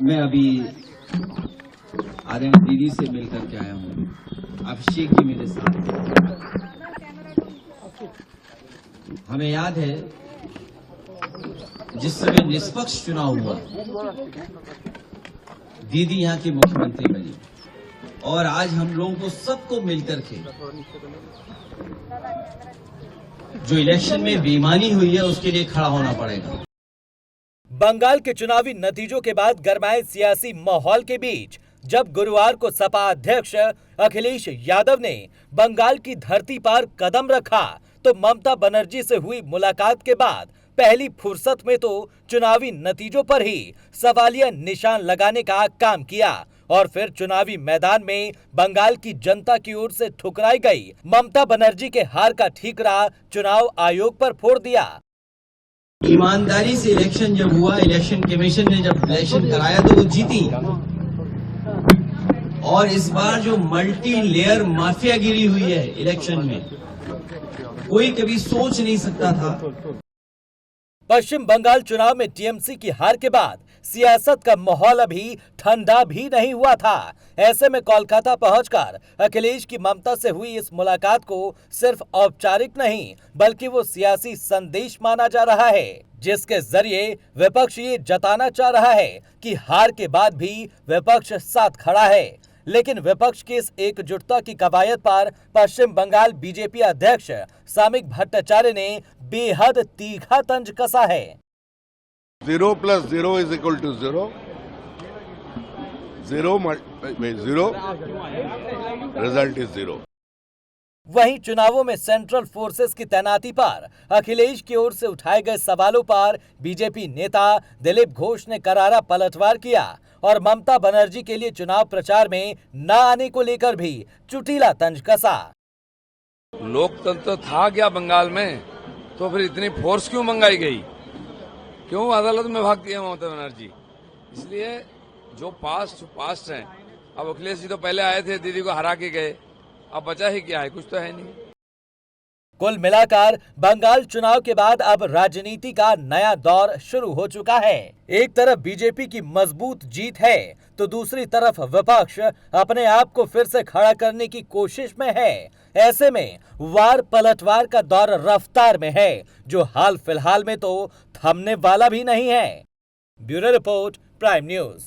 मैं अभी आर्यन दीदी से मिलकर के आया हूँ। अभिषेक जी मेरे साथ हैं। हमें याद है जिस समय निष्पक्ष चुनाव हुआ, दीदी यहाँ की मुख्यमंत्री बनी और आज हम लोगों को सबको मिलकर के जो इलेक्शन में बेईमानी हुई है उसके लिए खड़ा होना पड़ेगा। बंगाल के चुनावी नतीजों के बाद गरमाए सियासी माहौल के बीच जब गुरुवार को सपा अध्यक्ष अखिलेश यादव ने बंगाल की धरती पर कदम रखा तो ममता बनर्जी से हुई मुलाकात के बाद पहली फुर्सत में तो चुनावी नतीजों पर ही सवालिया निशान लगाने का काम किया और फिर चुनावी मैदान में बंगाल की जनता की ओर से ठुकराई गई ममता बनर्जी के हार का ठीकरा चुनाव आयोग पर फोड़ दिया। ईमानदारी से इलेक्शन जब हुआ, इलेक्शन कमीशन ने जब इलेक्शन कराया तो वो जीती। और इस बार जो मल्टी लेयर माफियागिरी हुई है इलेक्शन में, कोई कभी सोच नहीं सकता था। पश्चिम बंगाल चुनाव में टीएमसी की हार के बाद सियासत का माहौल अभी ठंडा भी नहीं हुआ था। ऐसे में कोलकाता पहुंचकर अखिलेश की ममता से हुई इस मुलाकात को सिर्फ औपचारिक नहीं बल्कि वो सियासी संदेश माना जा रहा है, जिसके जरिए विपक्ष ये जताना चाह रहा है कि हार के बाद भी विपक्ष साथ खड़ा है। लेकिन विपक्ष की इस एकजुटता की कवायद पर पश्चिम बंगाल बीजेपी अध्यक्ष सामिक भट्टाचार्य ने बेहद तीखा तंज कसा है। 0 + 0 = 0, 0 रिजल्ट इज 0। वहीं चुनावों में सेंट्रल फोर्सेस की तैनाती पर अखिलेश की ओर से उठाए गए सवालों पर बीजेपी नेता दिलीप घोष ने करारा पलटवार किया और ममता बनर्जी के लिए चुनाव प्रचार में न आने को लेकर भी चुटीला तंज कसा। लोकतंत्र था क्या बंगाल में, तो फिर इतनी फोर्स क्यों मंगाई गई, क्यों अदालत में भागती है ममता बनर्जी। इसलिए जो पास्ट हैं। अब अखिलेश जी तो पहले आए थे, दीदी को हरा के गए, अब बचा ही क्या है, कुछ तो है नहीं। कुल मिलाकर बंगाल चुनाव के बाद अब राजनीति का नया दौर शुरू हो चुका है। एक तरफ बीजेपी की मजबूत जीत है तो दूसरी तरफ विपक्ष अपने आप को फिर से खड़ा करने की कोशिश में है। ऐसे में वार पलटवार का दौर रफ्तार में है जो हाल फिलहाल में तो थमने वाला भी नहीं है। Bureau report, prime news.